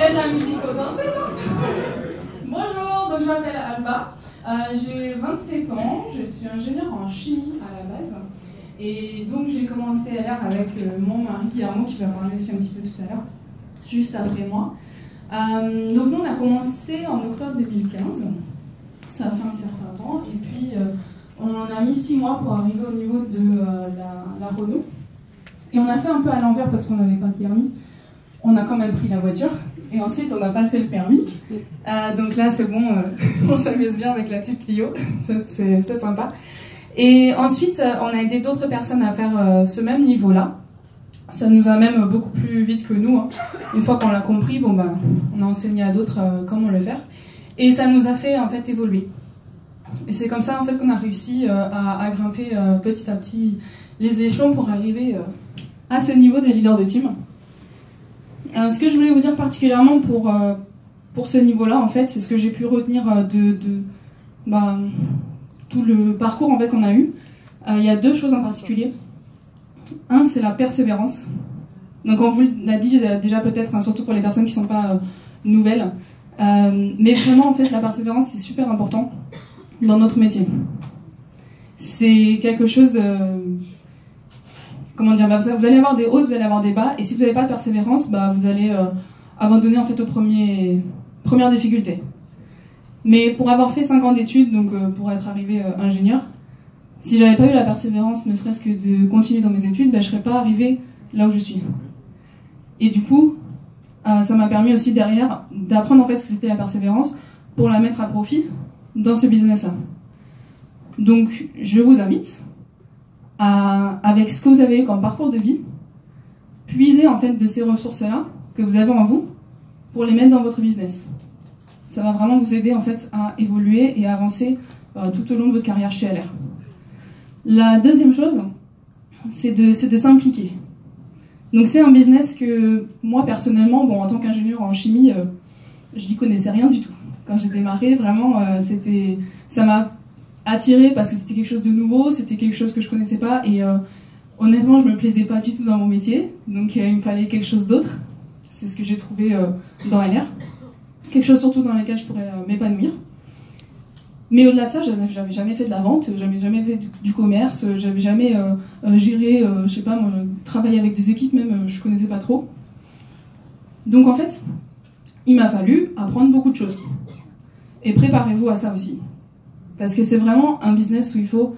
y a de la musique pour danser, non? Bonjour, donc je m'appelle Alba, j'ai 27 ans, je suis ingénieure en chimie à la base. Et donc j'ai commencé à l'heure avec mon mari Guillermo qui va parler aussi un petit peu tout à l'heure, juste après moi. Donc nous on a commencé en octobre 2015, ça a fait un certain temps, et puis on a mis 6 mois pour arriver au niveau de la Renault. Et on a fait un peu à l'envers parce qu'on n'avait pas le permis. On a quand même pris la voiture et ensuite on a passé le permis. Donc là c'est bon, on s'amuse bien avec la petite Clio, c'est sympa. Et ensuite on a aidé d'autres personnes à faire ce même niveau-là. Ça nous a même beaucoup plus vite que nous, hein. Une fois qu'on l'a compris, bon, bah, on a enseigné à d'autres comment le faire. Et ça nous a fait en fait évoluer. Et c'est comme ça en fait qu'on a réussi à grimper petit à petit les échelons pour arriver à ce niveau des leaders de team. Ce que je voulais vous dire particulièrement pour ce niveau-là, en fait, c'est ce que j'ai pu retenir de tout le parcours en fait, qu'on a eu. Il y a 2 choses en particulier. Un, c'est la persévérance. Donc on vous l'a dit déjà peut-être, hein, surtout pour les personnes qui ne sont pas nouvelles. Mais vraiment, en fait, la persévérance, c'est super important dans notre métier. C'est quelque chose... comment dire, vous allez avoir des hauts, vous allez avoir des bas, et si vous n'avez pas de persévérance, vous allez abandonner en fait aux premières difficultés. Mais pour avoir fait 5 ans d'études, donc pour être arrivé ingénieur, si j'avais pas eu la persévérance, ne serait-ce que de continuer dans mes études, je serais pas arrivé là où je suis. Et du coup, ça m'a permis aussi derrière d'apprendre en fait ce que c'était la persévérance pour la mettre à profit dans ce business-là. Donc, je vous invite avec ce que vous avez eu comme parcours de vie, puiser en fait de ces ressources-là que vous avez en vous pour les mettre dans votre business. Ça va vraiment vous aider en fait à évoluer et à avancer tout au long de votre carrière chez LR. La deuxième chose, c'est de s'impliquer. Donc c'est un business que moi personnellement, en tant qu'ingénieur en chimie, je n'y connaissais rien du tout. Quand j'ai démarré, vraiment, ça m'a attirée parce que c'était quelque chose de nouveau, c'était quelque chose que je connaissais pas et honnêtement, je me plaisais pas du tout dans mon métier, donc il me fallait quelque chose d'autre. C'est ce que j'ai trouvé dans LR. Quelque chose surtout dans lequel je pourrais m'épanouir. Mais au-delà de ça, j'avais jamais fait de la vente, j'avais jamais fait du commerce, j'avais jamais géré, je sais pas, travaillé avec des équipes même, je connaissais pas trop. Donc en fait, il m'a fallu apprendre beaucoup de choses. Et préparez-vous à ça aussi. Parce que c'est vraiment un business où il faut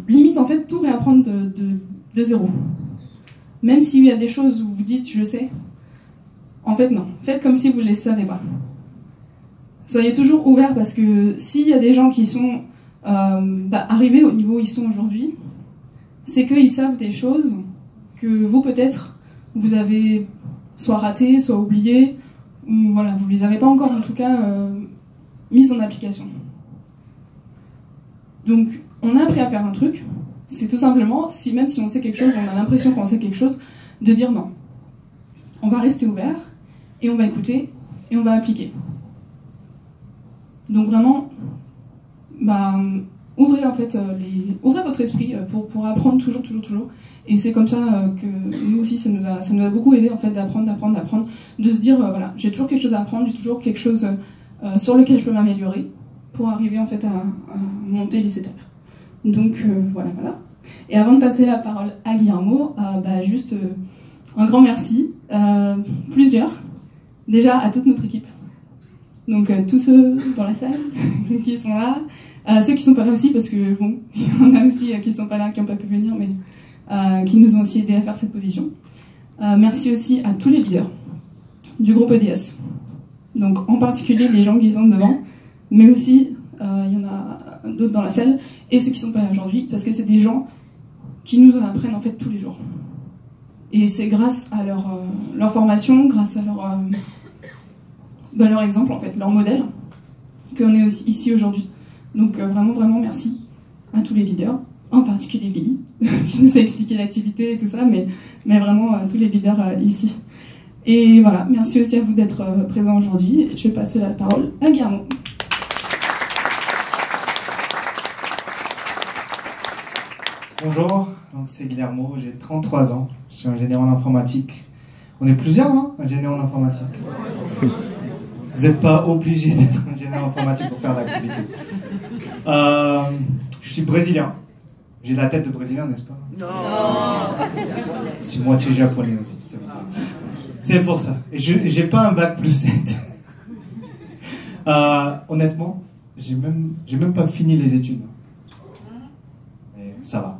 limite en fait tout réapprendre de zéro. Même s'il y a des choses où vous dites je sais, en fait non. Faites comme si vous ne les savez pas. Soyez toujours ouverts parce que s'il y a des gens qui sont arrivés au niveau où ils sont aujourd'hui, c'est qu'ils savent des choses que vous peut-être vous avez soit ratées, soit oubliées, ou voilà, vous ne les avez pas encore en tout cas mises en application. Donc on a appris à faire un truc, c'est tout simplement, même si on sait quelque chose, on a l'impression qu'on sait quelque chose, de dire non. On va rester ouvert et on va écouter et on va appliquer. Donc vraiment, ouvrez en fait ouvrez votre esprit pour apprendre toujours. Et c'est comme ça que nous aussi, ça nous a beaucoup aidé en fait d'apprendre, de se dire voilà, j'ai toujours quelque chose à apprendre, j'ai toujours quelque chose sur lequel je peux m'améliorer pour arriver en fait à monter les étapes. Donc voilà. Et avant de passer la parole à Guillermo, juste un grand merci, plusieurs, déjà à toute notre équipe. Donc tous ceux dans la salle qui sont là, ceux qui sont pas là aussi parce que bon, il y en a aussi qui sont pas là, qui n'ont pas pu venir, mais qui nous ont aussi aidés à faire cette position. Merci aussi à tous les leaders du groupe EDS. Donc en particulier les gens qui sont devant, mais aussi il y en a d'autres dans la salle et ceux qui sont pas là aujourd'hui parce que c'est des gens qui nous en apprennent en fait tous les jours. Et c'est grâce à leur formation, grâce à leur exemple, en fait, leur modèle, qu'on est aussi ici aujourd'hui. Donc vraiment merci à tous les leaders, en particulier Billy, qui nous a expliqué l'activité et tout ça, mais vraiment à tous les leaders ici. Et voilà, merci aussi à vous d'être présents aujourd'hui. Je vais passer la parole à Guillermo. Bonjour, donc c'est Guillermo, j'ai 33 ans, je suis ingénieur en informatique. On est plusieurs, hein, ingénieurs en informatique. Vous n'êtes pas obligé d'être ingénieur en informatique pour faire l'activité. Je suis brésilien. J'ai la tête de brésilien, n'est-ce pas? Non. Je suis moitié japonais aussi. C'est pour ça. Et j'ai pas un bac plus 7. Honnêtement, j'ai même pas fini les études. Mais ça va.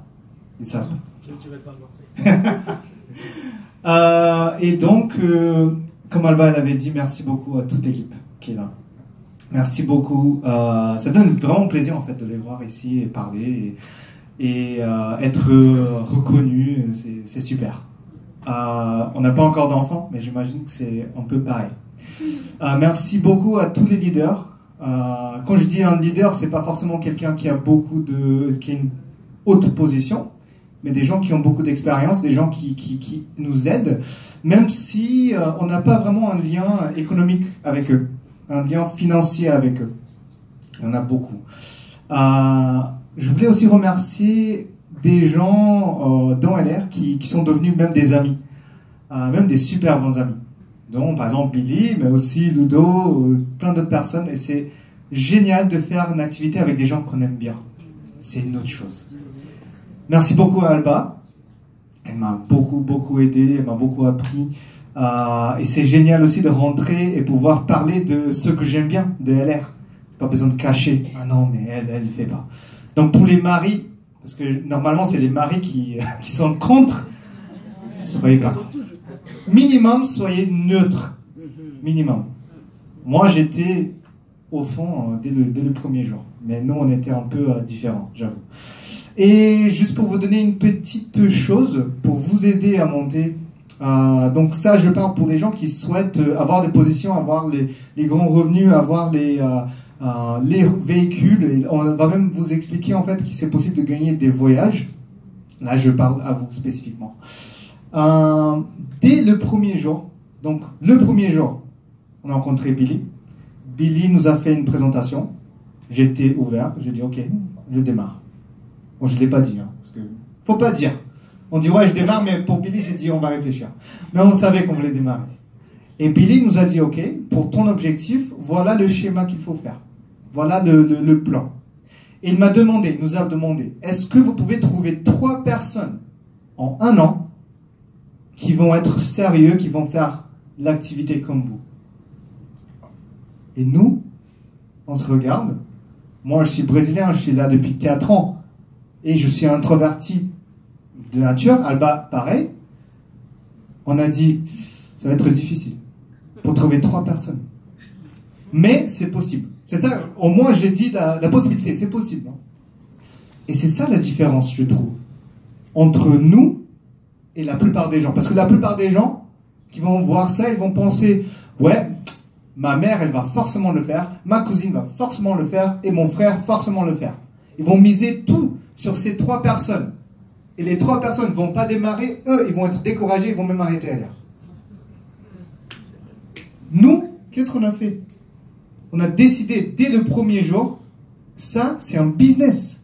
Ils savent. Tu vas pas et donc, comme Alba l'avait dit, merci beaucoup à toute l'équipe qui est là. Merci beaucoup. Ça donne vraiment plaisir en fait de les voir ici et parler et être reconnu. C'est super. On n'a pas encore d'enfants, mais j'imagine que c'est un peu pareil. Merci beaucoup à tous les leaders. Quand je dis un leader, c'est pas forcément quelqu'un qui a qui a une haute position, mais des gens qui ont beaucoup d'expérience, des gens qui nous aident, même si on n'a pas vraiment un lien économique avec eux, un lien financier avec eux. Il y en a beaucoup. Je voulais aussi remercier des gens dans LR qui sont devenus même des amis, même des super bons amis. Donc, par exemple, Billy, mais aussi Ludo, plein d'autres personnes. Et c'est génial de faire une activité avec des gens qu'on aime bien. C'est une autre chose. Merci beaucoup à Alba. Elle m'a beaucoup aidé, elle m'a beaucoup appris. Et c'est génial aussi de rentrer et pouvoir parler de ce que j'aime bien, de LR. Pas besoin de cacher. Ah non, mais elle ne fait pas. Donc, pour les maris, parce que normalement, c'est les maris qui sont contre, soyez pas contre. Minimum, soyez neutre. Minimum. Moi, j'étais au fond dès le premier jour. Mais nous, on était un peu différents, j'avoue. Et juste pour vous donner une petite chose, pour vous aider à monter. Donc ça, je parle pour des gens qui souhaitent avoir des positions, avoir les grands revenus, avoir les véhicules. Et on va même vous expliquer en fait qu'il c'est possible de gagner des voyages. Là, je parle à vous spécifiquement. Dès le premier jour, donc le premier jour, on a rencontré Billy. Billy nous a fait une présentation. J'étais ouvert, j'ai dit ok, je démarre. Bon, je ne l'ai pas dit, hein, parce que faut pas dire. On dit ouais, je démarre, mais pour Billy, j'ai dit on va réfléchir. Mais on savait qu'on voulait démarrer. Et Billy nous a dit ok, pour ton objectif, voilà le schéma qu'il faut faire. Voilà le plan. Et il nous a demandé, est-ce que vous pouvez trouver 3 personnes en 1 an qui vont être sérieux, qui vont faire l'activité comme vous. Et nous, on se regarde. Moi, je suis brésilien, je suis là depuis 4 ans. Et je suis introverti de nature. Alba, pareil. On a dit, ça va être difficile pour trouver 3 personnes. Mais c'est possible. C'est ça, au moins j'ai dit la possibilité, c'est possible. Et c'est ça la différence, je trouve, entre nous et la plupart des gens. Parce que la plupart des gens qui vont voir ça, ils vont penser, ouais, ma mère, elle va forcément le faire, ma cousine va forcément le faire, et mon frère forcément le faire. Ils vont miser tout sur ces 3 personnes. Et les 3 personnes ne vont pas démarrer, eux, ils vont être découragés, ils vont même arrêter à l'air. Nous, qu'est-ce qu'on a fait? On a décidé dès le premier jour, ça, c'est un business.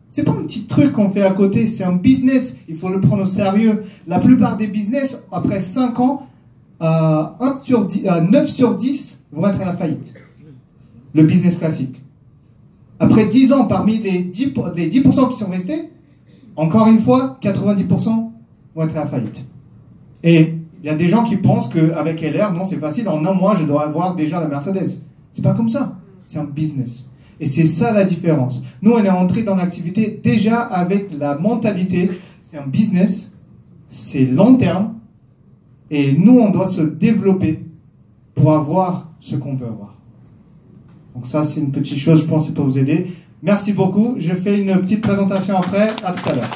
C'est pas un petit truc qu'on fait à côté, c'est un business. Il faut le prendre au sérieux. La plupart des business, après 5 ans, 9 sur 10 vont être à la faillite. Le business classique. Après 10 ans, parmi les 10% qui sont restés, encore une fois, 90% vont être à la faillite. Et il y a des gens qui pensent qu'avec LR, non, c'est facile, en 1 mois, je dois avoir déjà la Mercedes. C'est pas comme ça. C'est un business. Et c'est ça la différence. Nous, on est entré dans l'activité déjà avec la mentalité. C'est un business, c'est long terme. Et nous, on doit se développer pour avoir ce qu'on veut avoir. Donc ça, c'est une petite chose, je pense, qui peut vous aider. Merci beaucoup. Je fais une petite présentation après. À tout à l'heure.